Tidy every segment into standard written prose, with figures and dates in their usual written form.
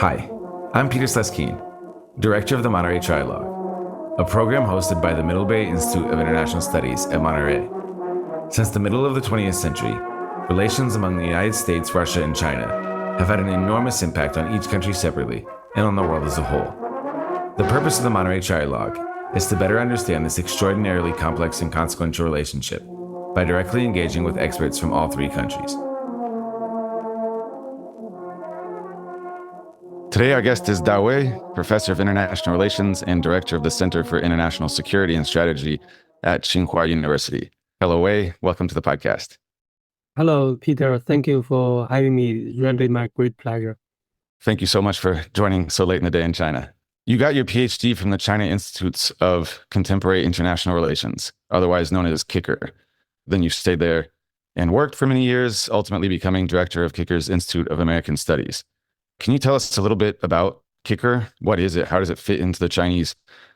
Hi, I'm Peter Sleskeen, Director of the Monterey Trilogue, a program hosted by the Middle Bay Institute of International Studies at Monterey. Since the middle of the 20th century, relations among the United States, Russia, and China have had an enormous impact on each country separately and on the world as a whole. The purpose of the Monterey Trilogue is to better understand this extraordinarily complex and consequential relationship by directly engaging with experts from all three countries. Today, our guest is Dao Wei, Professor of International Relations and Director of the Center for International Security and Strategy at Tsinghua University. Hello, Wei. Welcome to the podcast. Hello, Peter. Thank you for having me. It's really my great pleasure. Thank you so much for joining so late in the day in China. You got your PhD from the China Institutes of Contemporary International Relations, otherwise known as CICIR. Then you stayed there and worked for many years, ultimately becoming director of CICIR's Institute of American Studies. Can you tell us a little bit about CICIR? What is it? How does it fit into the Chinese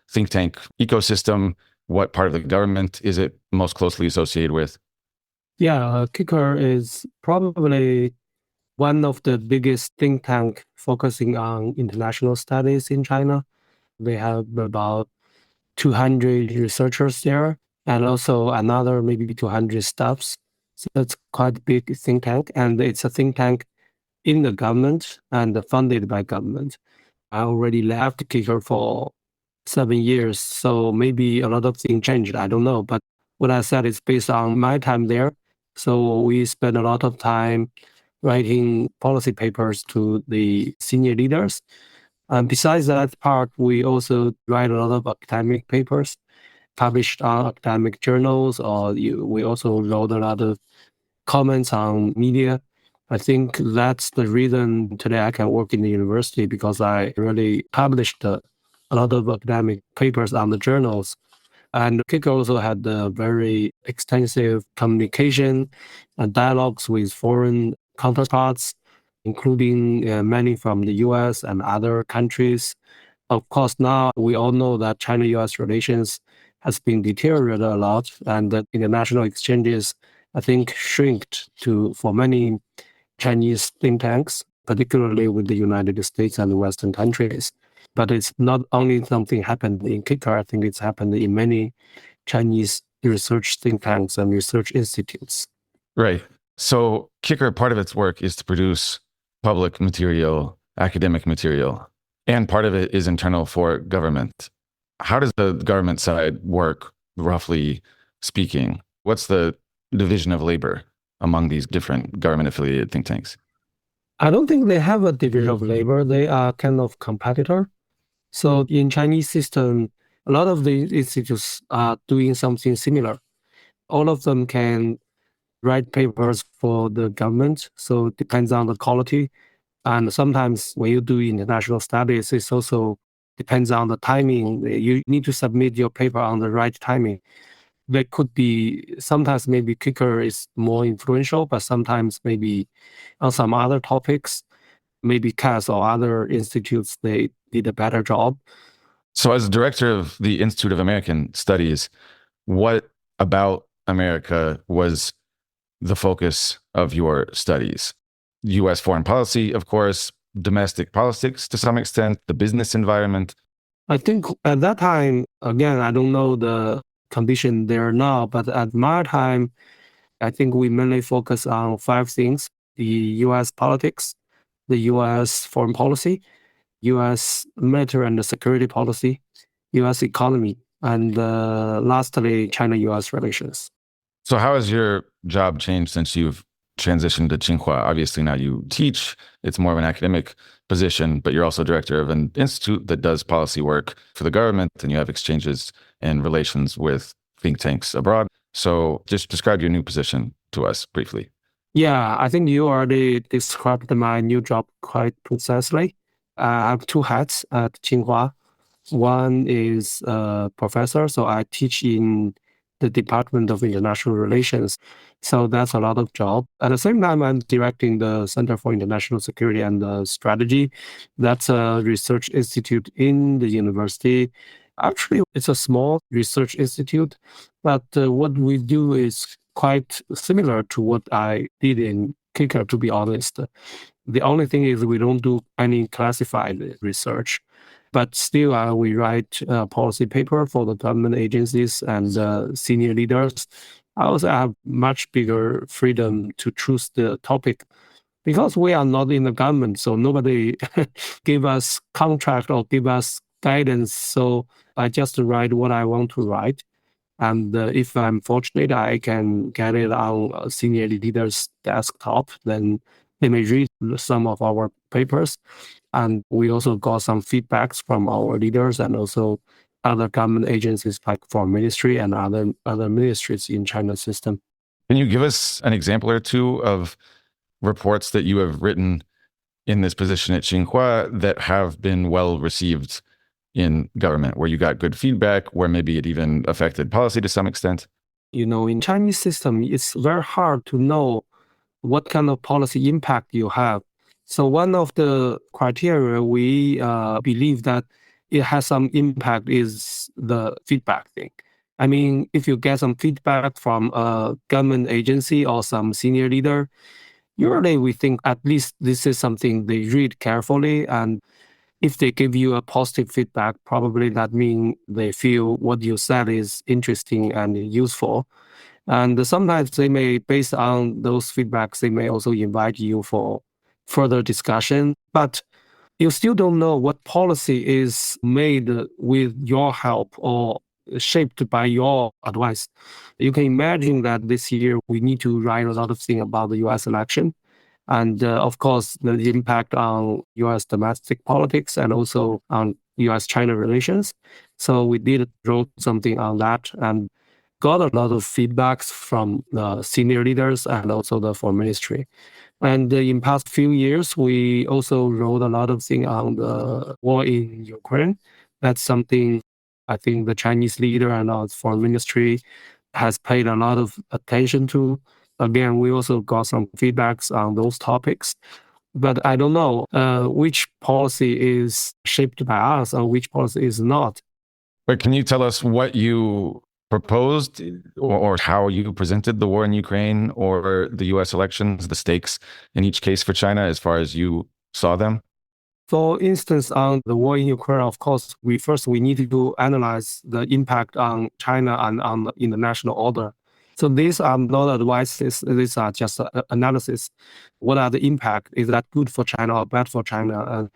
think tank ecosystem? What part of the government is it most closely associated with? Yeah, CICIR is probably one of the biggest think tank focusing on international studies in China. We have about 200 researchers there and also another maybe 200 staffs. So it's quite a big think tank, and it's a think tank in the government and funded by government. I already left CICIR for 7 years, so maybe a lot of things changed. I don't know. But what I said is based on my time there. So we spent a lot of time writing policy papers to the senior leaders. And besides that part, we also write a lot of academic papers published on academic journals, or we also wrote a lot of comments on media. I think that's the reason today I can work in the university, because I really published a lot of academic papers on the journals. And CICIR also had a very extensive communication and dialogues with foreign counterparts, including many from the US and other countries. Of course, now we all know that China-US relations has been deteriorated a lot, and that international exchanges, I think, shrinked for many Chinese think tanks, particularly with the United States and the Western countries. But it's not only something happened in CICIR, I think it's happened in many Chinese research think tanks and research institutes. Right. So CICIR, part of its work is to produce public material, academic material, and part of it is internal for government. How does the government side work, roughly speaking? What's the division of labor among these different government-affiliated think tanks? I don't think they have a division of labor. They are kind of competitor. So in Chinese system, a lot of the institutes are doing something similar. All of them can write papers for the government, so it depends on the quality. And sometimes when you do international studies, it also depends on the timing. You need to submit your paper on the right timing. There could be, sometimes maybe CICIR is more influential, but sometimes maybe on some other topics, maybe CAS or other institutes, they did a better job. So as director of the Institute of American Studies, what about America was the focus of your studies? U.S. foreign policy, of course, domestic politics to some extent, the business environment. I think at that time, again, I don't know the condition there now, but at my time, I think we mainly focus on 5 things: the U.S. politics, the U.S. foreign policy, U.S. military and security policy, U.S. economy, and lastly, China-U.S. relations. So how has your job changed since you've transitioned to Tsinghua? Obviously now you teach, it's more of an academic position, but you're also director of an institute that does policy work for the government, and you have exchanges and relations with think tanks abroad. So just describe your new position to us briefly. Yeah, I think you already described my new job quite precisely. I have 2 hats at Tsinghua. One is a professor, so I teach in the Department of International Relations. So that's a lot of job. At the same time, I'm directing the Center for International Security and Strategy. That's a research institute in the university. Actually, it's a small research institute, but what we do is quite similar to what I did in CICIR, to be honest. The only thing is we don't do any classified research, but still we write a policy paper for the government agencies and senior leaders. I also have much bigger freedom to choose the topic because we are not in the government, so nobody give us contract or give us guidance. So I just write what I want to write. And if I'm fortunate, I can get it on a senior leader's desktop, then they may read some of our papers. And we also got some feedbacks from our leaders and also other government agencies like foreign ministry and other ministries in China's system. Can you give us an example or two of reports that you have written in this position at Tsinghua that have been well received in government, where you got good feedback, where maybe it even affected policy to some extent? In Chinese system, it's very hard to know what kind of policy impact you have. So one of the criteria we believe that it has some impact is the feedback thing. I mean, if you get some feedback from a government agency or some senior leader, usually we think at least this is something they read carefully. And if they give you a positive feedback, probably that means they feel what you said is interesting and useful. And sometimes they may, based on those feedbacks, they may also invite you for further discussion. But you still don't know what policy is made with your help or shaped by your advice. You can imagine that this year we need to write a lot of things about the US election. And of course, the impact on US domestic politics and also on US-China relations. So we did wrote something on that and got a lot of feedbacks from the senior leaders and also the foreign ministry. And in past few years, we also wrote a lot of things on the war in Ukraine. That's something I think the Chinese leader and our foreign ministry has paid a lot of attention to. Again, we also got some feedbacks on those topics. But I don't know which policy is shaped by us or which policy is not. But can you tell us what you proposed or how you presented the war in Ukraine or the US elections, the stakes in each case for China as far as you saw them? For instance, on the war in Ukraine, of course, we need to analyze the impact on China and on the international order. So these are not advices, these are just analysis. What are the impact? Is that good for China or bad for China? And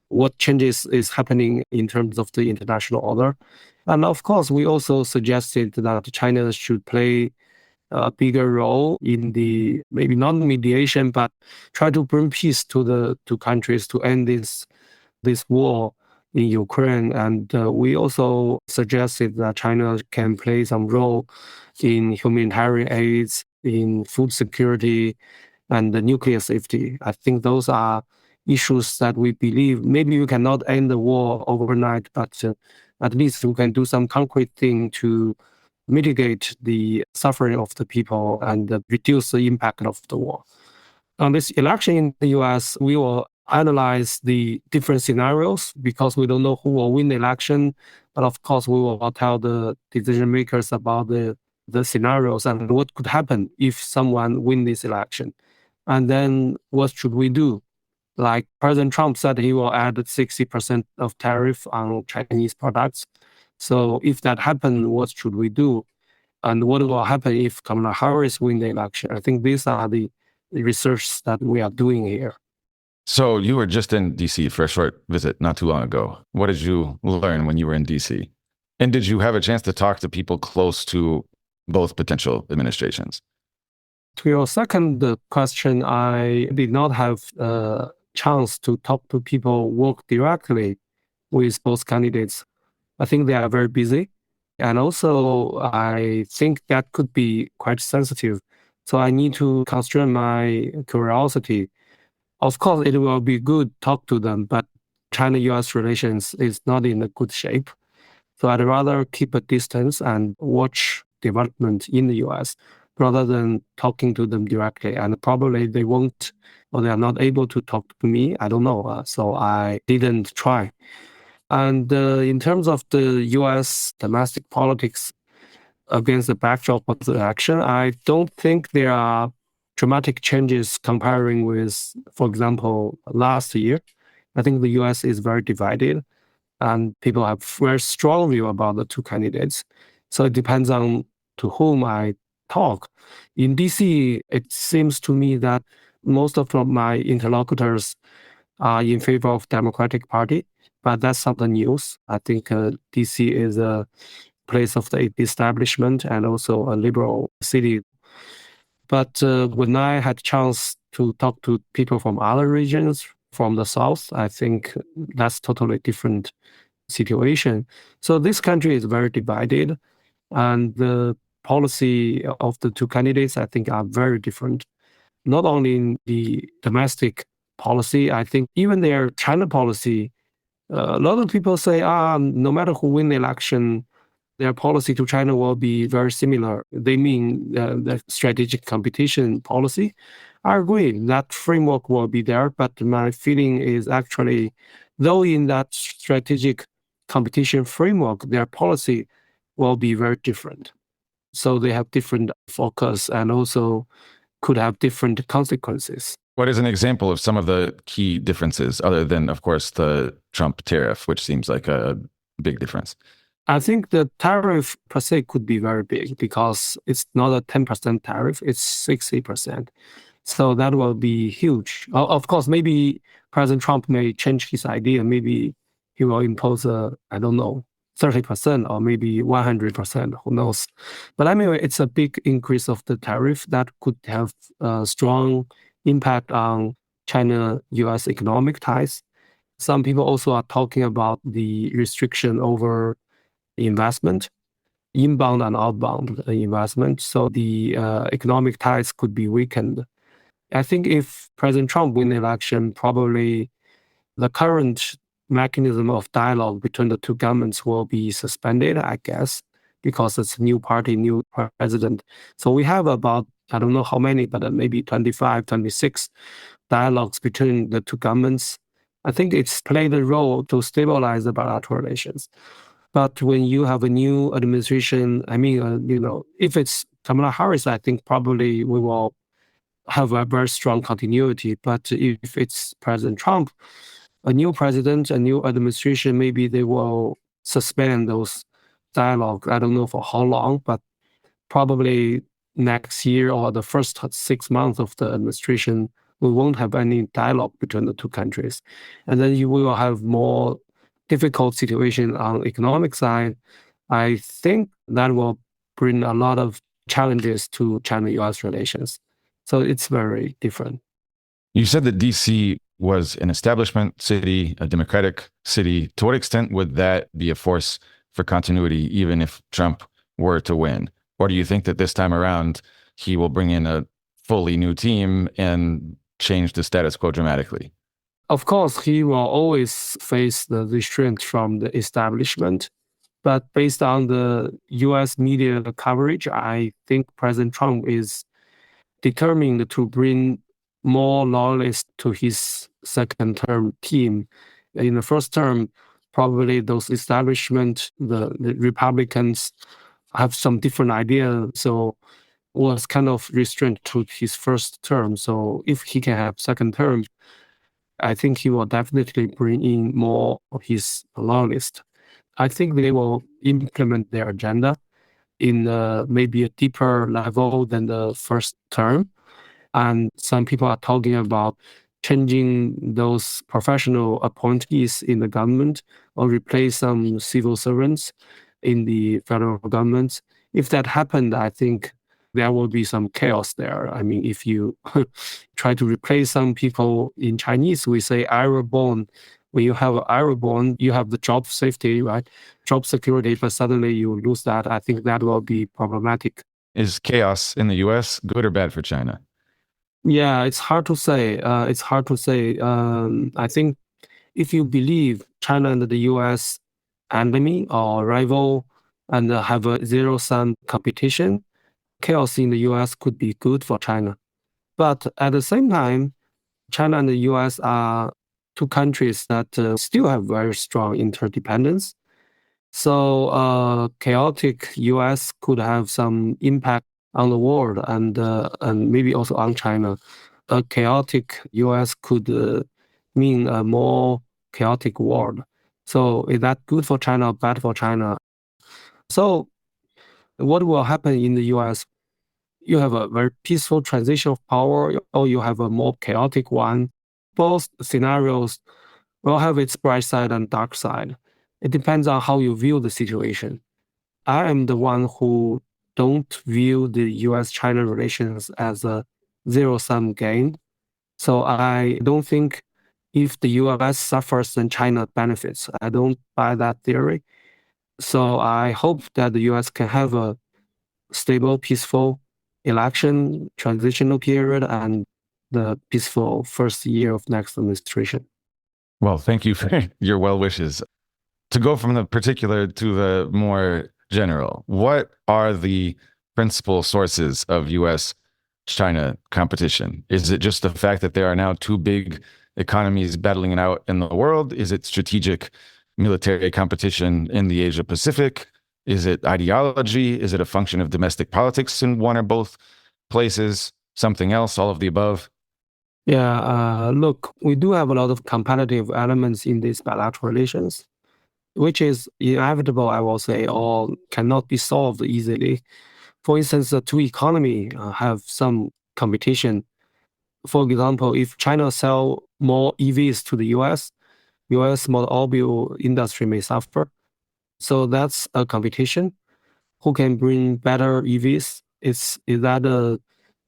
what changes is happening in terms of the international order? And of course, we also suggested that China should play a bigger role in the, maybe not mediation, but try to bring peace to the two countries to end this war in Ukraine. And we also suggested that China can play some role in humanitarian aids, in food security, and the nuclear safety. I think those are issues that we believe maybe we cannot end the war overnight, but at least we can do some concrete thing to mitigate the suffering of the people and reduce the impact of the war. On this election in the US, we will analyze the different scenarios because we don't know who will win the election. But of course, we will tell the decision makers about the scenarios and what could happen if someone win this election. And then what should we do? Like President Trump said, he will add 60% of tariff on Chinese products. So if that happens, what should we do? And what will happen if Kamala Harris win the election? I think these are the research that we are doing here. So you were just in DC for a short visit not too long ago. What did you learn when you were in DC? And did you have a chance to talk to people close to both potential administrations? To your second question, I did not have a chance to talk to people work directly with both candidates. I think they are very busy. And also, I think that could be quite sensitive. So I need to constrain my curiosity. Of course, it will be good to talk to them, but China-US relations is not in a good shape. So I'd rather keep a distance and watch development in the US rather than talking to them directly. And probably they won't, or they are not able to talk to me. I don't know. So I didn't try. And in terms of the US domestic politics against the backdrop of the election, I don't think there are dramatic changes comparing with, for example, last year. I think the US is very divided and people have very strong view about the two candidates. So it depends on to whom I talk. In DC, it seems to me that most of my interlocutors are in favor of Democratic Party, but that's not the news. I think DC is a place of the establishment and also a liberal city. But when I had chance to talk to people from other regions, from the South, I think that's totally different situation. So this country is very divided, and the policy of the two candidates, I think, are very different. Not only in the domestic policy, I think even their China policy, a lot of people say, no matter who win the election, their policy to China will be very similar. They mean the strategic competition policy. I agree that framework will be there, but my feeling is actually, though in that strategic competition framework, their policy will be very different. So they have different focus and also could have different consequences. What is an example of some of the key differences, other than, of course, the Trump tariff, which seems like a big difference? I think the tariff per se could be very big because it's not a 10% tariff, it's 60%. So that will be huge. Of course, maybe President Trump may change his idea. Maybe he will impose I don't know, 30% or maybe 100%, who knows. But anyway, it's a big increase of the tariff that could have a strong impact on China-US economic ties. Some people also are talking about the restriction over investment, inbound and outbound investment. So the economic ties could be weakened. I think if President Trump win the election, probably the current mechanism of dialogue between the two governments will be suspended, I guess, because it's a new party, new president. So we have about, I don't know how many, but maybe 25, 26 dialogues between the two governments. I think it's played a role to stabilize the bilateral relations. But when you have a new administration, I mean, if it's Kamala Harris, I think probably we will have a very strong continuity. But if it's President Trump, a new president, a new administration, maybe they will suspend those dialogue. I don't know for how long, but probably next year or the first 6 months of the administration, we won't have any dialogue between the two countries. And then you will have more difficult situation on economic side. I think that will bring a lot of challenges to China-US relations. So it's very different. You said that DC was an establishment city, a democratic city. To what extent would that be a force for continuity, even if Trump were to win? Or do you think that this time around, he will bring in a fully new team and change the status quo dramatically? Of course, he will always face the restraint from the establishment. But based on the US media coverage, I think President Trump is determined to bring more loyalists to his second term team. In the first term, probably those establishment, the Republicans have some different idea. So was kind of restrained to his first term. So if he can have second term, I think he will definitely bring in more of his loyalists. I think they will implement their agenda in maybe a deeper level than the first term. And some people are talking about changing those professional appointees in the government or replace some civil servants in the federal government. If that happened, I think there will be some chaos there. I mean, if you try to replace some people, in Chinese, we say "arrow born." When you have arrow born, you have the job safety, right? Job security, but suddenly you lose that. I think that will be problematic. Is chaos in the US good or bad for China? Yeah, it's hard to say. I think if you believe China and the US enemy or rival and have a zero-sum competition, chaos in the US could be good for China. But at the same time, China and the US are two countries that still have very strong interdependence. So chaotic US could have some impact on the world and maybe also on China. A chaotic U.S. could mean a more chaotic world. So is that good for China or bad for China? So what will happen in the U.S.? You have a very peaceful transition of power, or you have a more chaotic one. Both scenarios will have its bright side and dark side. It depends on how you view the situation. I am the one who don't view the U.S.-China relations as a zero-sum game. So I don't think if the U.S. suffers, then China benefits. I don't buy that theory. So I hope that the U.S. can have a stable, peaceful election, transitional period, and the peaceful first year of next administration. Well, thank you for your well wishes. To go from the particular to the more general, what are the principal sources of US China competition? Is it just the fact that there are now two big economies battling it out in the world? Is it strategic military competition in the Asia Pacific? Is it ideology? Is it a function of domestic politics in one or both places? Something else, all of the above? Yeah, look, we do have a lot of competitive elements in these bilateral relations, which is inevitable, I will say, or cannot be solved easily. For instance, the two economies have some competition. For example, if China sell more EVs to the US automobile industry may suffer. So that's a competition. Who can bring better EVs? Is that a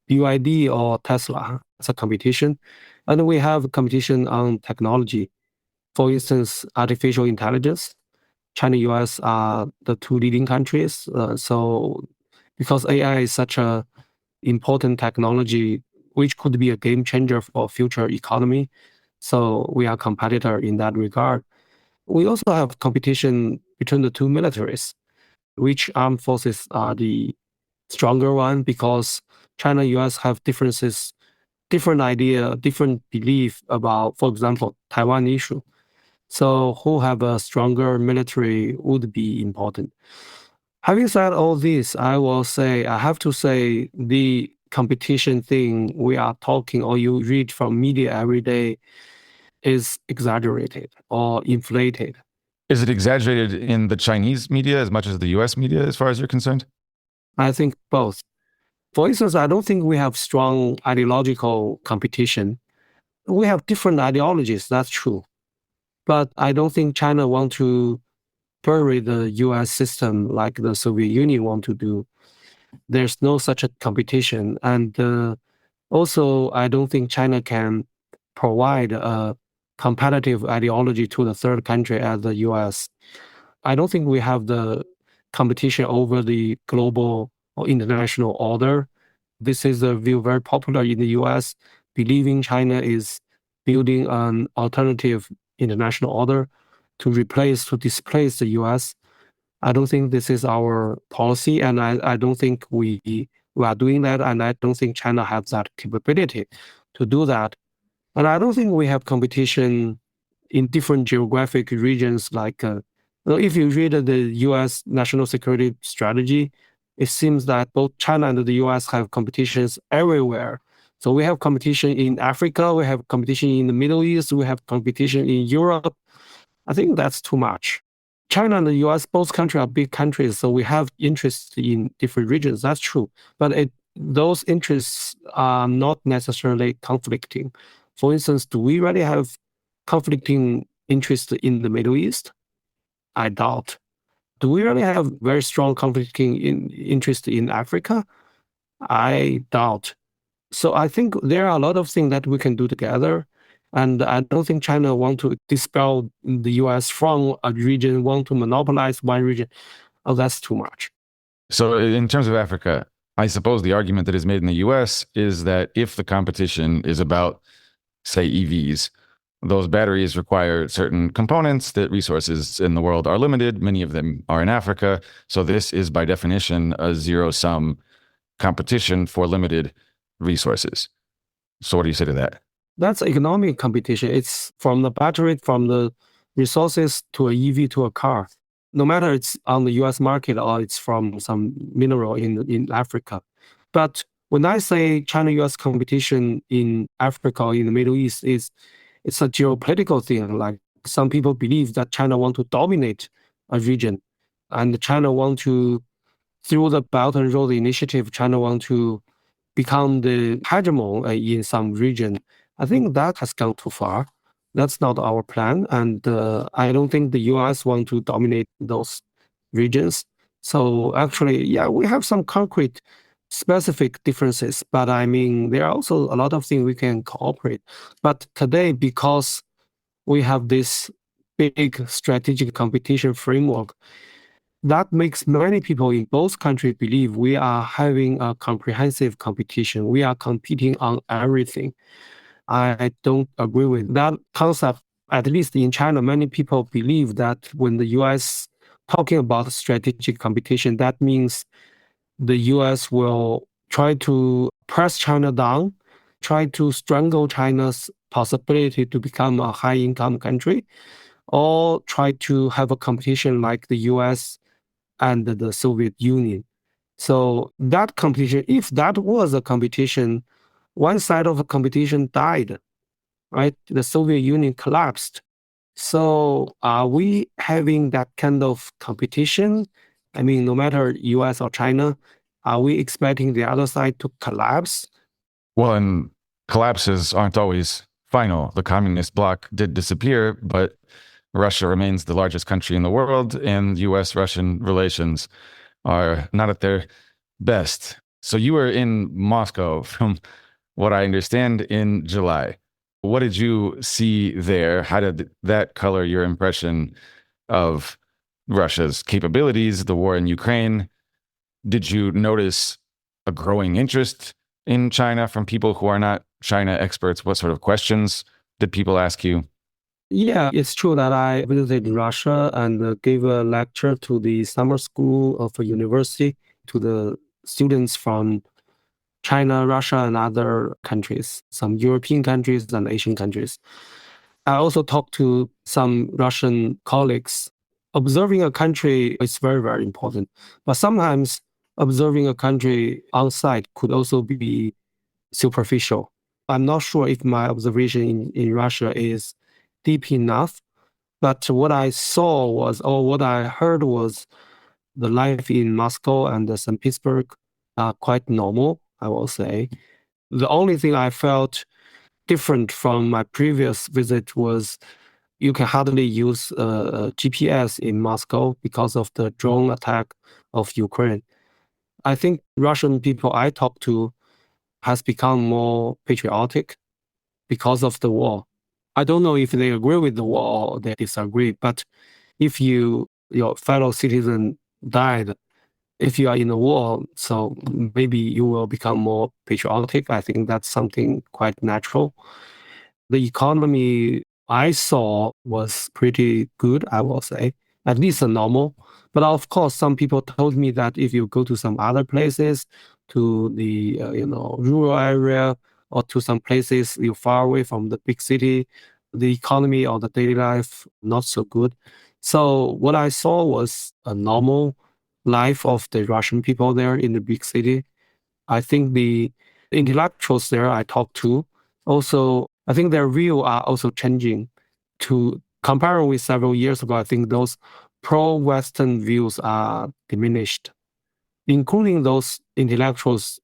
BYD or Tesla? It's a competition. And we have competition on technology. For instance, artificial intelligence. China, US are the two leading countries. So because AI is such a important technology, which could be a game changer for future economy. So we are competitor in that regard. We also have competition between the two militaries. Which armed forces are the stronger one? Because China, US have differences, different idea, different belief about, for example, Taiwan issue. So who have a stronger military would be important. Having said all this, I have to say the competition thing we are talking or you read from media every day is exaggerated or inflated. Is it exaggerated in the Chinese media as much as the US media, as far as you're concerned? I think both. For instance, I don't think we have strong ideological competition. We have different ideologies, that's true. But I don't think China want to bury the US system like the Soviet Union want to do. There's no such a competition. And also, I don't think China can provide a competitive ideology to the third country as the US. I don't think we have the competition over the global or international order. This is a view very popular in the US, believing China is building an alternative international order to displace the US. I don't think this is our policy, and I don't think we are doing that, and I don't think China has that capability to do that. And I don't think we have competition in different geographic regions. Like, if you read the U.S. national security strategy, it seems that both China and the U.S. have competitions everywhere. So we have competition in Africa, we have competition in the Middle East, we have competition in Europe. I think that's too much. China and the U.S., both countries are big countries, so we have interests in different regions. That's true. But those interests are not necessarily conflicting. For instance, do we really have conflicting interests in the Middle East? I doubt. Do we really have very strong conflicting interest in Africa? I doubt. So I think there are a lot of things that we can do together. And I don't think China want to dispel the US from a region, want to monopolize one region. Oh, that's too much. So in terms of Africa, I suppose the argument that is made in the US is that if the competition is about, say, EVs, those batteries require certain components that resources in the world are limited. Many of them are in Africa. So this is by definition a zero-sum competition for limited resources. So what do you say to that? That's economic competition. It's from the battery, from the resources to a EV to a car. No matter it's on the US market or it's from some mineral in Africa. But when I say China-US competition in Africa or in the Middle East, it's a geopolitical thing. Like some people believe that China want to dominate a region, and China want to, through the Belt and Road Initiative, China want to become the hegemon in some region. I think that has gone too far. That's not our plan, and I don't think the U.S. want to dominate those regions. So actually, yeah, we have some concrete, specific differences, but I mean, there are also a lot of things we can cooperate. But today, because we have this big strategic competition framework, that makes many people in both countries believe we are having a comprehensive competition. We are competing on everything. I don't agree with that concept. At least in China, many people believe that when the US talking about strategic competition, that means the US will try to press China down, try to strangle China's possibility to become a high income country, or try to have a competition like the US and the Soviet Union. So that competition, if that was a competition, one side of the competition died, right? The Soviet Union collapsed. So are we having that kind of competition? I mean, no matter US or China, are we expecting the other side to collapse? Well, and collapses aren't always final. The communist bloc did disappear, but Russia remains the largest country in the world, and US-Russian relations are not at their best. So you were in Moscow, from what I understand, in July. What did you see there? How did that color your impression of Russia's capabilities, the war in Ukraine? Did you notice a growing interest in China from people who are not China experts? What sort of questions did people ask you? Yeah, it's true that I visited Russia and gave a lecture to the summer school of a university to the students from China, Russia, and other countries, some European countries and Asian countries. I also talked to some Russian colleagues. Observing a country is very, very important. But sometimes observing a country on site could also be superficial. I'm not sure if my observation in Russia is deep enough, but what I saw was, or what I heard was, the life in Moscow and St. Petersburg are quite normal, I will say. The only thing I felt different from my previous visit was you can hardly use GPS in Moscow because of the drone attack of Ukraine. I think Russian people I talked to has become more patriotic because of the war. I don't know if they agree with the war or they disagree, but if your fellow citizen died, if you are in a war, so maybe you will become more patriotic. I think that's something quite natural. The economy I saw was pretty good, I will say, at least normal. But of course, some people told me that if you go to some other places, to the rural area or to some places you far away from the big city, the economy or the daily life not so good. So what I saw was a normal life of the Russian people there in the big city. I think the intellectuals there I talked to also, I think their view are also changing to comparing with several years ago. I think those pro-Western views are diminished, including those intellectuals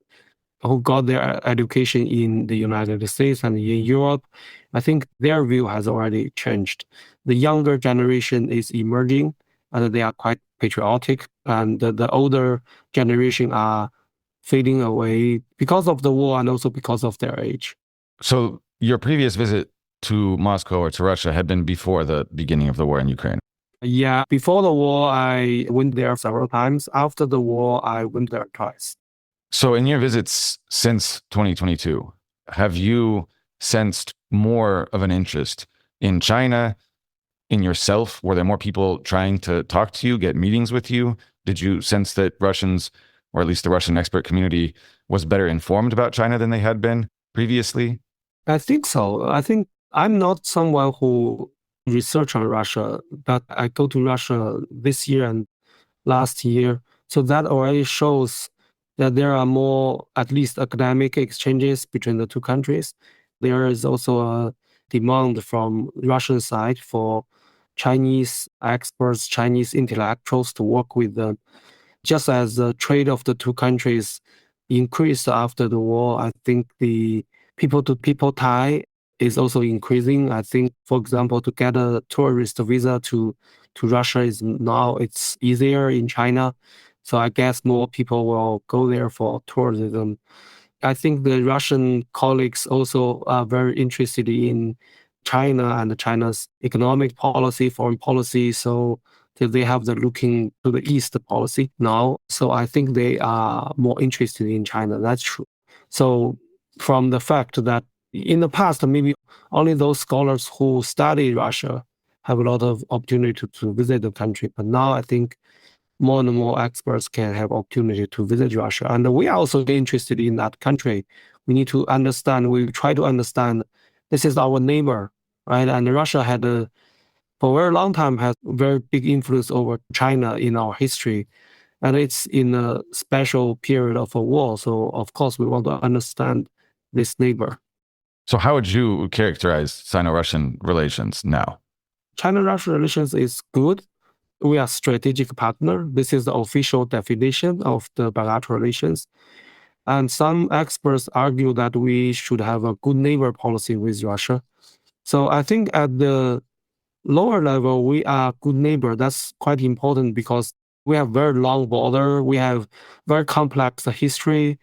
who got their education in the United States and in Europe. I think their view has already changed. The younger generation is emerging and they are quite patriotic, and the older generation are fading away because of the war and also because of their age. So your previous visit to Moscow or to Russia had been before the beginning of the war in Ukraine. Yeah, before the war, I went there several times. After the war, I went there twice. So in your visits since 2022, have you sensed more of an interest in China, in yourself? Were there more people trying to talk to you, get meetings with you? Did you sense that Russians, or at least the Russian expert community, was better informed about China than they had been previously? I think so. I think I'm not someone who research on Russia, but I go to Russia this year and last year. So that already shows that there are more, at least academic exchanges between the two countries. There is also a demand from Russian side for Chinese experts, Chinese intellectuals to work with them. Just as the trade of the two countries increased after the war, I think the people-to-people tie is also increasing. I think, for example, to get a tourist visa to Russia is now it's easier in China. So I guess more people will go there for tourism. I think the Russian colleagues also are very interested in China and China's economic policy, foreign policy. So they have the looking to the east policy now. So I think they are more interested in China. That's true. So from the fact that in the past, maybe only those scholars who study Russia have a lot of opportunity to visit the country. But now I think more and more experts can have opportunity to visit Russia. And we are also interested in that country. We need to understand, we try to understand this is our neighbor, right? And Russia had for a very long time has very big influence over China in our history. And it's in a special period of a war. So of course we want to understand this neighbor. So how would you characterize Sino-Russian relations now? China-Russia relations is good. We are strategic partner. This is the official definition of the bilateral relations. And some experts argue that we should have a good neighbor policy with Russia. So I think at the lower level, we are good neighbor. That's quite important because we have very long border. We have very complex history.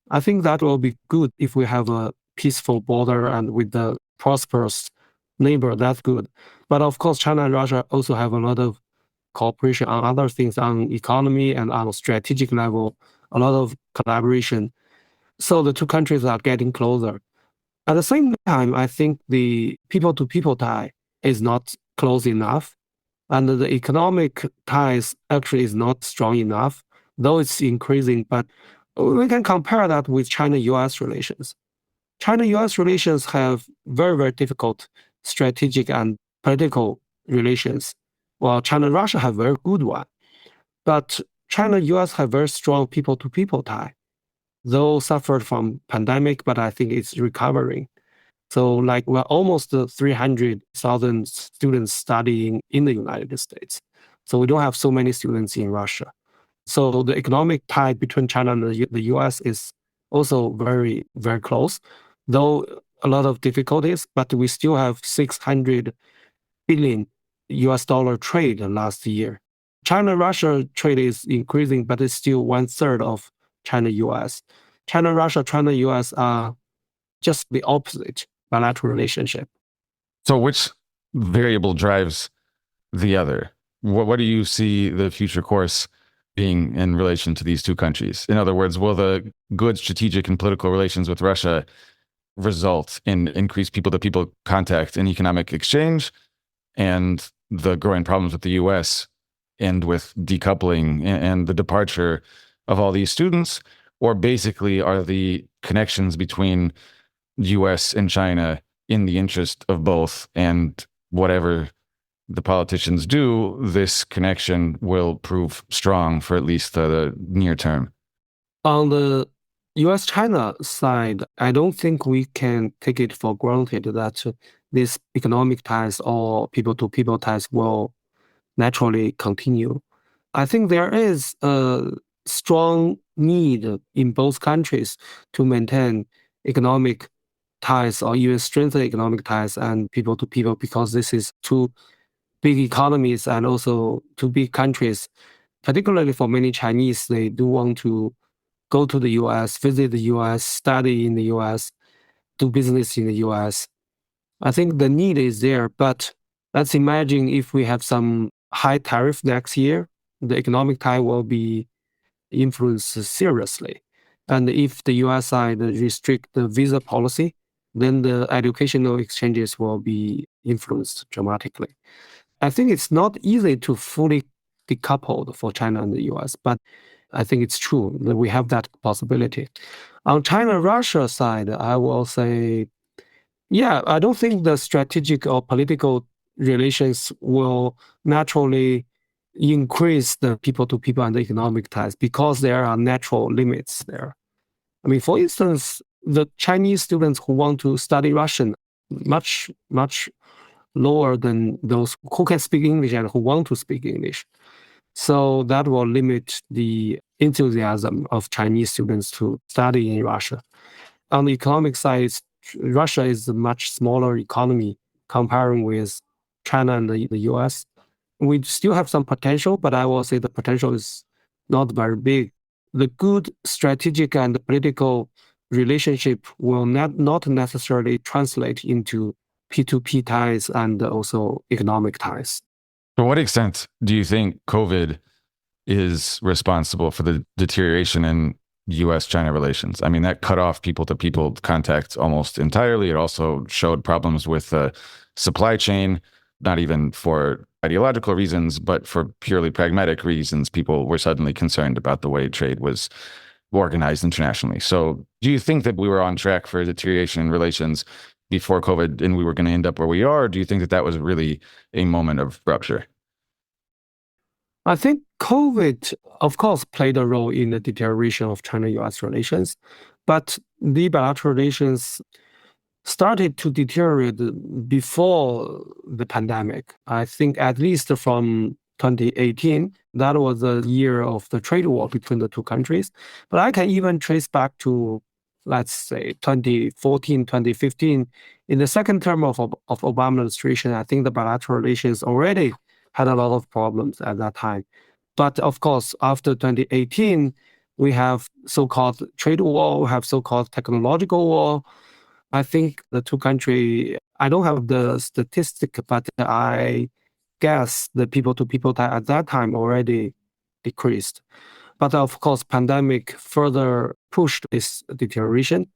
I think that will be good if we have a peaceful border and with the prosperous neighbor. That's good. But of course, China and Russia also have a lot of cooperation on other things, on economy and on strategic level, a lot of collaboration. So the two countries are getting closer. At the same time, I think the people-to-people tie is not close enough. And the economic ties actually is not strong enough, though it's increasing. But we can compare that with China-US relations. China-US relations have very, very difficult strategic and political relations, while China-Russia have very good one. But China-US have very strong people-to-people tie, though suffered from pandemic, but I think it's recovering. So like we're almost 300,000 students studying in the United States. So we don't have so many students in Russia. So the economic tie between China and the US is also very, very close, though a lot of difficulties, but we still have 600 billion US dollar trade last year. China-Russia trade is increasing, but it's still 1/3 of China-US. China-Russia, China-US are just the opposite bilateral relationship. So which variable drives the other? What do you see the future course being in relation to these two countries? In other words, will the good strategic and political relations with Russia result in increased people-to-people contact and economic exchange, and the growing problems with the US end with decoupling and the departure of all these students? Or basically are the connections between US and China in the interest of both, and whatever the politicians do, this connection will prove strong for at least the near term? On the US-China side, I don't think we can take it for granted that these economic ties or people-to-people ties will naturally continue. I think there is a strong need in both countries to maintain economic ties or even strengthen economic ties and people-to-people, because this is two big economies and also two big countries. Particularly for many Chinese, they do want to go to the US, visit the US, study in the US, do business in the US. I think the need is there, but let's imagine if we have some high tariff next year, the economic tie will be influenced seriously. And if the US side restrict the visa policy, then the educational exchanges will be influenced dramatically. I think it's not easy to fully decouple for China and the US, but I think it's true that we have that possibility. On China-Russia side, I will say, yeah, I don't think the strategic or political relations will naturally increase the people-to-people and the economic ties because there are natural limits there. I mean, for instance, the Chinese students who want to study Russian much lower than those who can speak English and who want to speak English. So that will limit the enthusiasm of Chinese students to study in Russia. On the economic side, Russia is a much smaller economy comparing with China and the US. We still have some potential, but I will say the potential is not very big. The good strategic and political relationship will not necessarily translate into P2P ties and also economic ties. To what extent do you think COVID is responsible for the deterioration in US-China relations? I mean, that cut off people-to-people contact almost entirely. It also showed problems with the supply chain, not even for ideological reasons, but for purely pragmatic reasons. People were suddenly concerned about the way trade was organized internationally. So do you think that we were on track for deterioration in relations before COVID and we were going to end up where we are? Or do you think that that was really a moment of rupture? I think COVID, of course, played a role in the deterioration of China-US relations, but the bilateral relations started to deteriorate before the pandemic. I think at least from 2018, that was the year of the trade war between the two countries. But I can even trace back to, let's say, 2014, 2015. In the second term of Obama administration, I think the bilateral relations already had a lot of problems at that time. But of course, after 2018, we have so-called trade war, we have so-called technological war. I think the two countries, I don't have the statistic, but I guess the people-to-people tie at that time already decreased. But of course, pandemic further pushed this deterioration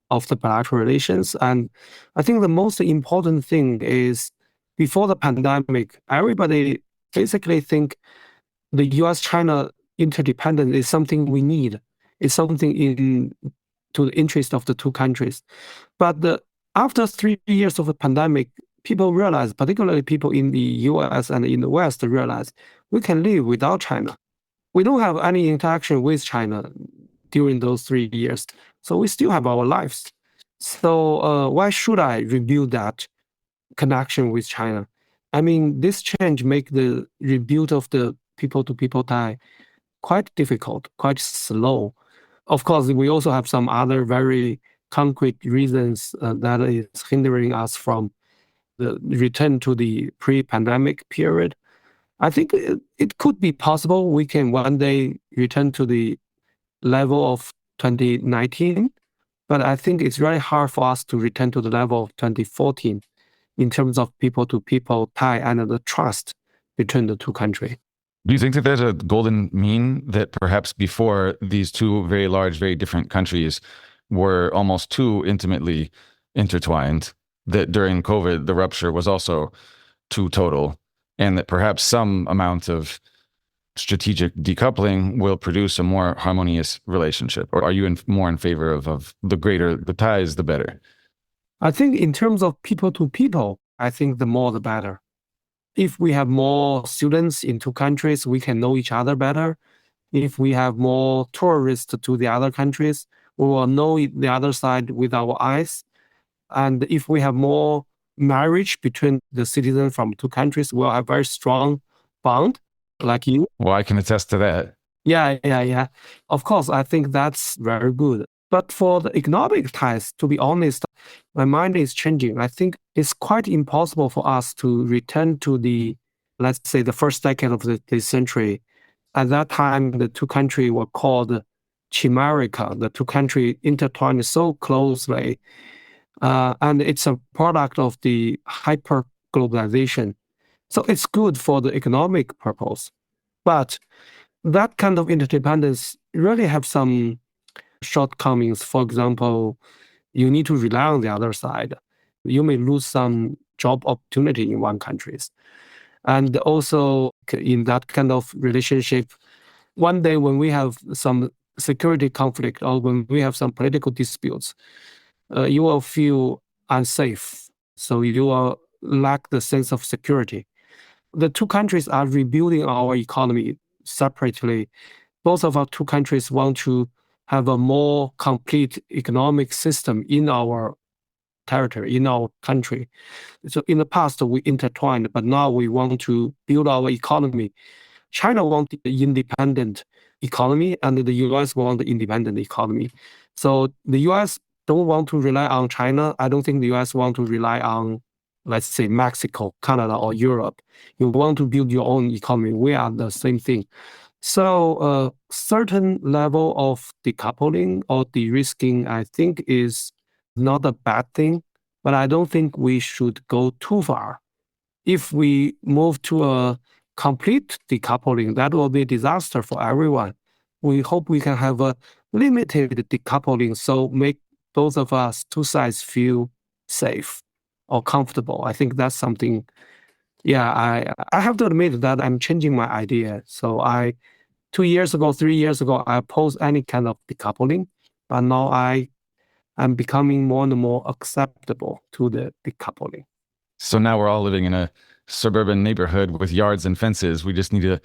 of the bilateral relations. And I think the most important thing is before the pandemic, everybody basically think the US-China interdependence is something we need. It's something to the interest of the two countries. But after 3 years of a pandemic, people realize, particularly people in the US and in the West, realize we can live without China. We don't have any interaction with China during those 3 years. So we still have our lives. So why should I rebuild that connection with China? I mean, this change make the rebuild of the people-to-people tie quite difficult, quite slow. Of course, we also have some other very concrete reasons that is hindering us from the return to the pre-pandemic period. I think it could be possible we can one day return to the level of 2019, but I think it's very hard for us to return to the level of 2014 in terms of people-to-people tie and the trust between the two countries. Do you think that there's a golden mean that perhaps before these two very large, very different countries were almost too intimately intertwined, that during COVID, the rupture was also too total, and that perhaps some amount of strategic decoupling will produce a more harmonious relationship? Or are you more in favor of the greater the ties, the better? I think in terms of people to people, I think the more the better. If we have more students in two countries, we can know each other better. If we have more tourists to the other countries, we will know the other side with our eyes. And if we have more marriage between the citizens from two countries, we'll have very strong bond, like you. Well, I can attest to that. Yeah. Of course, I think that's very good. But for the economic ties, to be honest, my mind is changing. I think it's quite impossible for us to return to the, let's say, the first decade of this century. At that time, the two countries were called Chimerica. The two countries intertwined so closely. And it's a product of the hyper-globalization. So it's good for the economic purpose. But that kind of interdependence really have some shortcomings. For example, you need to rely on the other side. You may lose some job opportunity in one country. And also in that kind of relationship, one day when we have some security conflict or when we have some political disputes, you will feel unsafe. So you will lack the sense of security. the two countries are rebuilding our economy separately. Both of our two countries want to have a more complete economic system in our territory, in our country. So in the past, we intertwined, but now we want to build our economy. China wants the independent economy, and the US want the independent economy. So the US don't want to rely on China. I don't think the US want to rely on, let's say, Mexico, Canada, or Europe. You want to build your own economy. We are the same thing. So a certain level of decoupling or de-risking, I think, is not a bad thing, but I don't think we should go too far. If we move to a complete decoupling, that will be a disaster for everyone. We hope we can have a limited decoupling, so make both of us, two sides, feel safe or comfortable. I think that's something. Yeah, I have to admit that I'm changing my idea. So 2 years ago, 3 years ago, I opposed any kind of decoupling, but now I'm becoming more and more acceptable to the decoupling. So now we're all living in a suburban neighborhood with yards and fences. We just need to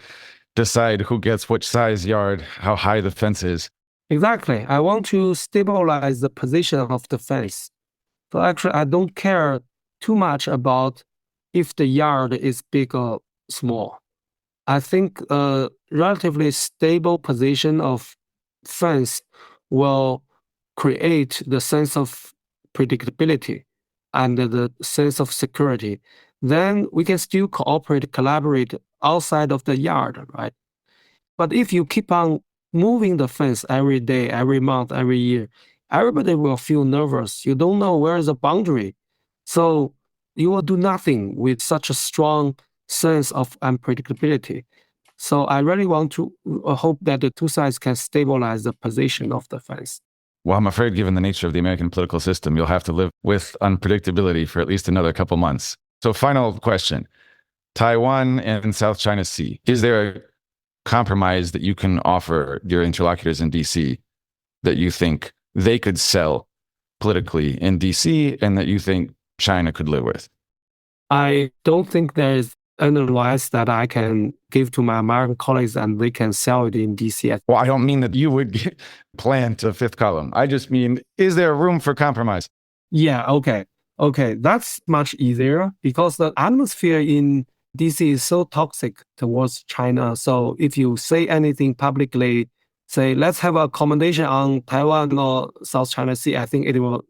decide who gets which size yard, how high the fence is. Exactly. I want to stabilize the position of the fence. So actually, I don't care too much about if the yard is big or small. I think a relatively stable position of fence will create the sense of predictability and the sense of security. Then we can still cooperate, collaborate outside of the yard, right? But if you keep on moving the fence every day, every month, every year, everybody will feel nervous. You don't know where is the boundary. So you will do nothing with such a strong sense of unpredictability. So I really want to hope that the two sides can stabilize the position of the fence. Well, I'm afraid, given the nature of the American political system, you'll have to live with unpredictability for at least another couple months. So, final question. Taiwan and South China Sea. Is there a compromise that you can offer your interlocutors in DC that you think they could sell politically in DC and that you think China could live with? I don't think there is an advice that I can give to my American colleagues and they can sell it in DC. Well, I don't mean that you would plant a fifth column. I just mean, is there room for compromise? Yeah, okay. That's much easier because the atmosphere in DC is so toxic towards China. So if you say anything publicly, say, let's have a accommodation on Taiwan or South China Sea, I think it will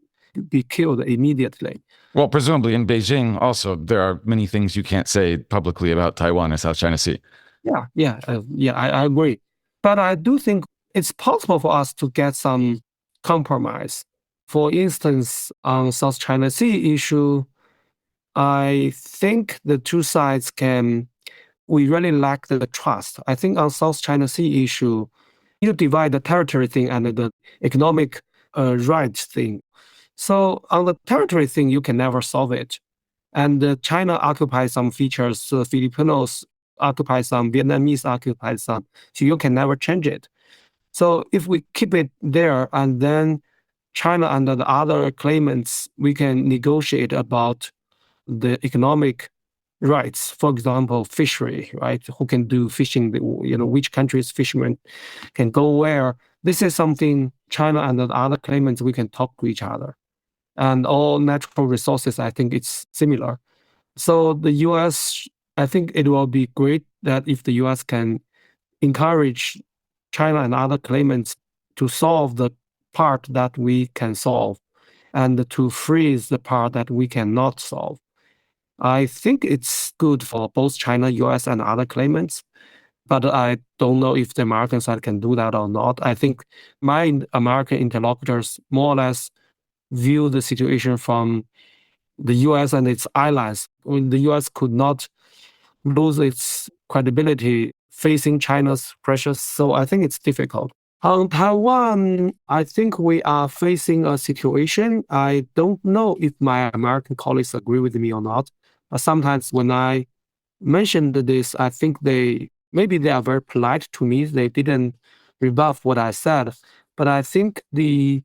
be killed immediately. Well, presumably in Beijing also, there are many things you can't say publicly about Taiwan or South China Sea. I agree. But I do think it's possible for us to get some compromise. For instance, on South China Sea issue, I think the two sides we really lack the trust. I think on South China Sea issue, you divide the territory thing and the economic rights thing. So on the territory thing, you can never solve it. And China occupies some features, Filipinos occupy some, Vietnamese occupy some. So you can never change it. So if we keep it there and then China and the other claimants, we can negotiate about the economic rights. For example, fishery, right? Who can do fishing, which countries fishermen can go where. This is something China and the other claimants, we can talk to each other. And all natural resources, I think it's similar. So the US, I think it will be great that if the US can encourage China and other claimants to solve the part that we can solve and to freeze the part that we cannot solve. I think it's good for both China, US, and other claimants, but I don't know if the American side can do that or not. I think my American interlocutors more or less view the situation from the US and its allies. When the US could not lose its credibility facing China's pressures, so I think it's difficult. On Taiwan, I think we are facing a situation. I don't know if my American colleagues agree with me or not, but sometimes when I mentioned this, I think maybe they are very polite to me. They didn't rebuff what I said, but I think the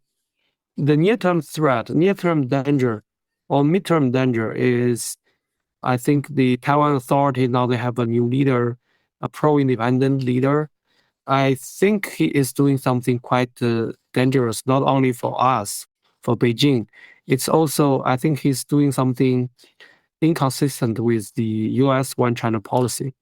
near-term threat, near-term danger, or midterm danger is I think the Taiwan Authority now they have a new leader, a pro-independent leader. I think he is doing something quite dangerous, not only for us, for Beijing. It's also, I think he's doing something inconsistent with the US One China policy.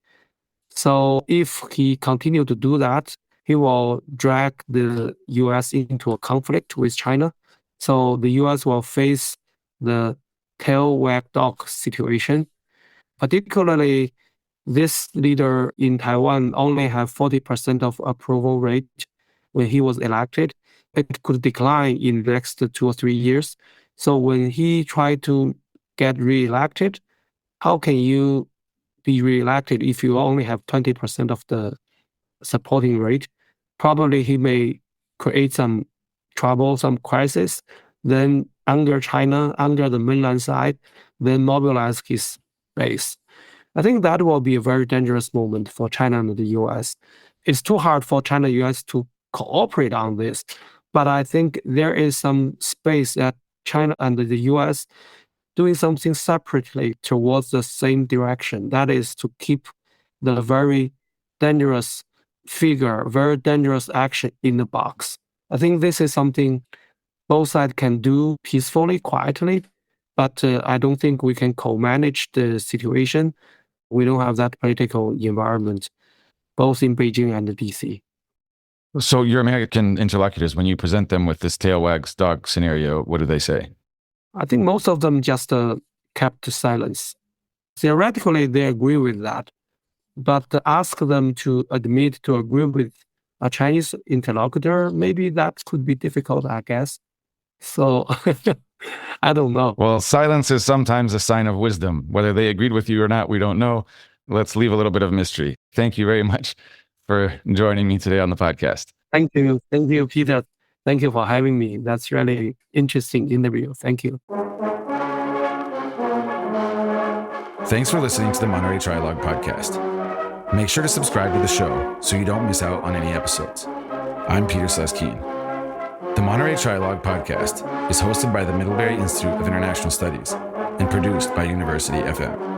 So if he continue to do that, he will drag the US into a conflict with China. So the US will face the tail wag dog situation. Particularly, this leader in Taiwan only have 40% of approval rate when he was elected. It could decline in the next 2 or 3 years. So when he tried to get reelected, how can you be reelected if you only have 20% of the supporting rate? Probably he may create some trouble, some crisis. Then under China, under the mainland side, then mobilize his base. I think that will be a very dangerous moment for China and the US. It's too hard for China and US to cooperate on this. But I think there is some space that China and the US doing something separately towards the same direction. That is to keep the very dangerous figure, very dangerous action in the box. I think this is something both sides can do peacefully, quietly, but I don't think we can co-manage the situation. We don't have that political environment, both in Beijing and DC. So your American interlocutors, when you present them with this tail wags dog scenario, what do they say? I think most of them just kept silence. Theoretically, they agree with that, but ask them to admit to agree with a Chinese interlocutor, maybe that could be difficult, I guess. So I don't know. Well, silence is sometimes a sign of wisdom. Whether they agreed with you or not, we don't know. Let's leave a little bit of mystery. Thank you very much for joining me today on the podcast. Thank you. Thank you, Peter. Thank you for having me. That's really interesting interview. Thank you. Thanks for listening to the Monterey Trilogue podcast. Make sure to subscribe to the show so you don't miss out on any episodes. I'm Peter Sleskeen. The Monterey Trilogue podcast is hosted by the Middlebury Institute of International Studies and produced by University FM.